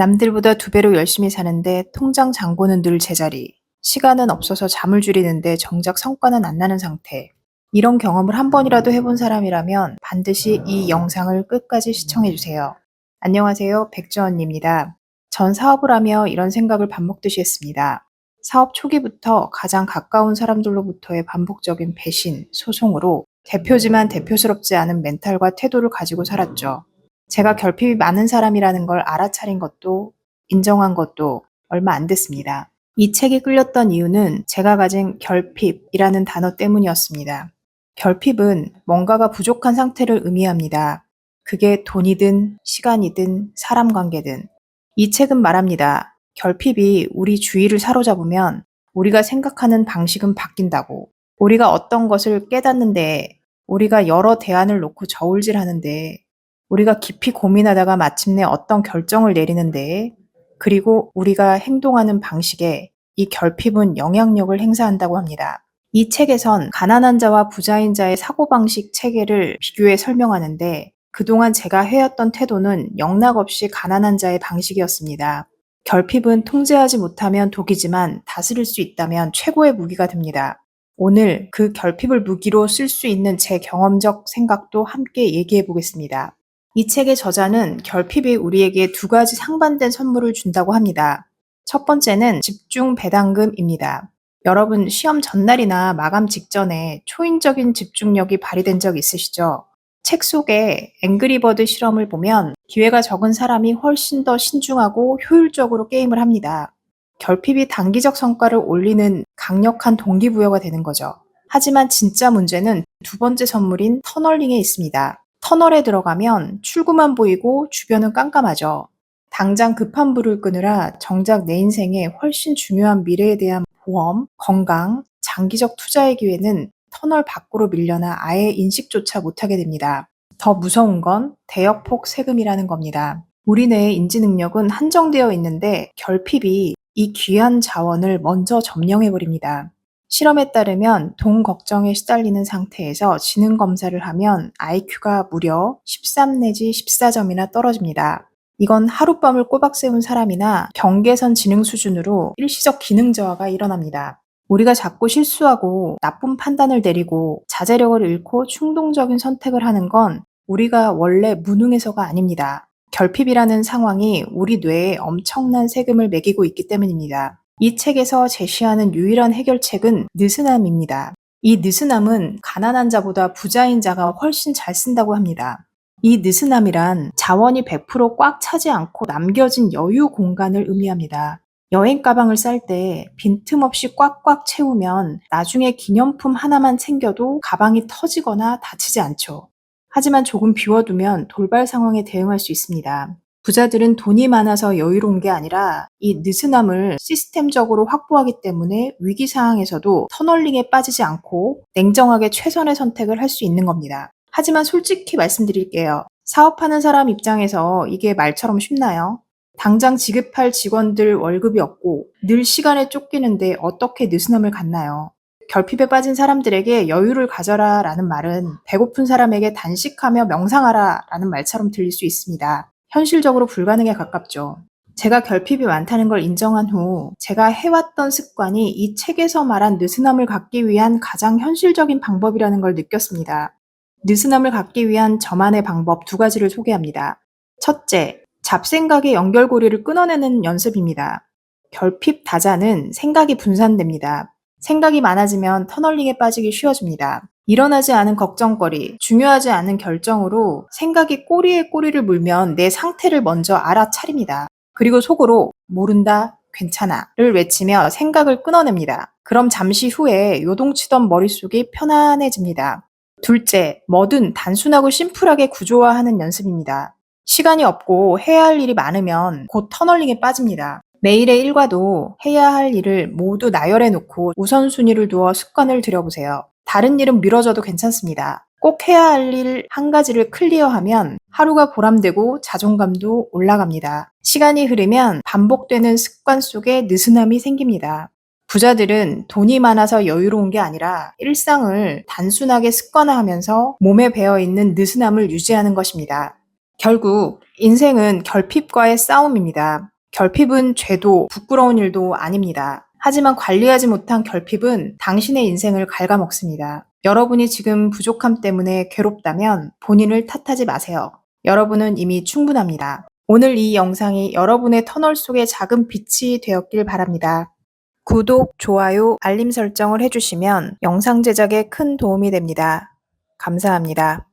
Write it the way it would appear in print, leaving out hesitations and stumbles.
남들보다 두 배로 열심히 사는데 통장 잔고는 늘 제자리. 시간은 없어서 잠을 줄이는데 정작 성과는 안 나는 상태. 이런 경험을 한 번이라도 해본 사람이라면 반드시 이 영상을 끝까지 시청해주세요. 안녕하세요. 백주언니입니다. 전 사업을 하며 이런 생각을 밥 먹듯이 했습니다. 사업 초기부터 가장 가까운 사람들로부터의 반복적인 배신, 소송으로 대표지만 대표스럽지 않은 멘탈과 태도를 가지고 살았죠. 제가 결핍이 많은 사람이라는 걸 알아차린 것도 인정한 것도 얼마 안 됐습니다. 이 책에 끌렸던 이유는 제가 가진 결핍이라는 단어 때문이었습니다. 결핍은 뭔가가 부족한 상태를 의미합니다. 그게 돈이든 시간이든 사람 관계든. 이 책은 말합니다. 결핍이 우리 주의를 사로잡으면 우리가 생각하는 방식은 바뀐다고. 우리가 어떤 것을 깨닫는데, 우리가 여러 대안을 놓고 저울질하는데, 우리가 깊이 고민하다가 마침내 어떤 결정을 내리는데, 그리고 우리가 행동하는 방식에 이 결핍은 영향력을 행사한다고 합니다. 이 책에선 가난한 자와 부자인 자의 사고방식 체계를 비교해 설명하는데, 그동안 제가 해왔던 태도는 영락없이 가난한 자의 방식이었습니다. 결핍은 통제하지 못하면 독이지만 다스릴 수 있다면 최고의 무기가 됩니다. 오늘 그 결핍을 무기로 쓸 수 있는 제 경험적 생각도 함께 얘기해 보겠습니다. 이 책의 저자는 결핍이 우리에게 두 가지 상반된 선물을 준다고 합니다. 첫 번째는 집중 배당금입니다. 여러분 시험 전날이나 마감 직전에 초인적인 집중력이 발휘된 적 있으시죠? 책 속에 앵그리버드 실험을 보면 기회가 적은 사람이 훨씬 더 신중하고 효율적으로 게임을 합니다. 결핍이 단기적 성과를 올리는 강력한 동기부여가 되는 거죠. 하지만 진짜 문제는 두 번째 선물인 터널링에 있습니다. 터널에 들어가면 출구만 보이고 주변은 깜깜하죠. 당장 급한 불을 끄느라 정작 내 인생에 훨씬 중요한 미래에 대한 보험, 건강, 장기적 투자의 기회는 터널 밖으로 밀려나 아예 인식조차 못하게 됩니다. 더 무서운 건 대역폭 세금이라는 겁니다. 우리 뇌의 인지 능력은 한정되어 있는데 결핍이 이 귀한 자원을 먼저 점령해버립니다. 실험에 따르면 돈 걱정에 시달리는 상태에서 지능 검사를 하면 IQ가 무려 13 내지 14점이나 떨어집니다. 이건 하룻밤을 꼬박 세운 사람이나 경계선 지능 수준으로 일시적 기능 저하가 일어납니다. 우리가 자꾸 실수하고 나쁜 판단을 내리고 자제력을 잃고 충동적인 선택을 하는 건 우리가 원래 무능해서가 아닙니다. 결핍이라는 상황이 우리 뇌에 엄청난 세금을 매기고 있기 때문입니다. 이 책에서 제시하는 유일한 해결책은 느슨함입니다. 이 느슨함은 가난한 자보다 부자인 자가 훨씬 잘 쓴다고 합니다. 이 느슨함이란 자원이 100%꽉 차지 않고 남겨진 여유 공간을 의미합니다. 여행 가방을 쌀 때 빈틈없이 꽉꽉 채우면 나중에 기념품 하나만 챙겨도 가방이 터지거나 다치지 않죠. 하지만 조금 비워두면 돌발 상황에 대응할 수 있습니다. 부자들은 돈이 많아서 여유로운 게 아니라 이 느슨함을 시스템적으로 확보하기 때문에 위기 상황에서도 터널링에 빠지지 않고 냉정하게 최선의 선택을 할 수 있는 겁니다. 하지만 솔직히 말씀드릴게요. 사업하는 사람 입장에서 이게 말처럼 쉽나요? 당장 지급할 직원들 월급이 없고 늘 시간에 쫓기는데 어떻게 느슨함을 갖나요? 결핍에 빠진 사람들에게 여유를 가져라 라는 말은 배고픈 사람에게 단식하며 명상하라 라는 말처럼 들릴 수 있습니다. 현실적으로 불가능에 가깝죠. 제가 결핍이 많다는 걸 인정한 후 제가 해왔던 습관이 이 책에서 말한 느슨함을 갖기 위한 가장 현실적인 방법이라는 걸 느꼈습니다. 느슨함을 갖기 위한 저만의 방법 두 가지를 소개합니다. 첫째, 잡생각의 연결고리를 끊어내는 연습입니다. 결핍 다자는 생각이 분산됩니다. 생각이 많아지면 터널링에 빠지기 쉬워집니다. 일어나지 않은 걱정거리, 중요하지 않은 결정으로 생각이 꼬리에 꼬리를 물면 내 상태를 먼저 알아차립니다. 그리고 속으로 모른다, 괜찮아를 외치며 생각을 끊어냅니다. 그럼 잠시 후에 요동치던 머릿속이 편안해집니다. 둘째, 뭐든 단순하고 심플하게 구조화하는 연습입니다. 시간이 없고 해야 할 일이 많으면 곧 터널링에 빠집니다. 매일의 일과도 해야 할 일을 모두 나열해 놓고 우선순위를 두어 습관을 들여보세요. 다른 일은 미뤄져도 괜찮습니다. 꼭 해야 할 일 한 가지를 클리어하면 하루가 보람되고 자존감도 올라갑니다. 시간이 흐르면 반복되는 습관 속에 느슨함이 생깁니다. 부자들은 돈이 많아서 여유로운 게 아니라 일상을 단순하게 습관화하면서 몸에 배어있는 느슨함을 유지하는 것입니다. 결국 인생은 결핍과의 싸움입니다. 결핍은 죄도 부끄러운 일도 아닙니다. 하지만 관리하지 못한 결핍은 당신의 인생을 갉아먹습니다. 여러분이 지금 부족함 때문에 괴롭다면 본인을 탓하지 마세요. 여러분은 이미 충분합니다. 오늘 이 영상이 여러분의 터널 속의 작은 빛이 되었길 바랍니다. 구독, 좋아요, 알림 설정을 해주시면 영상 제작에 큰 도움이 됩니다. 감사합니다.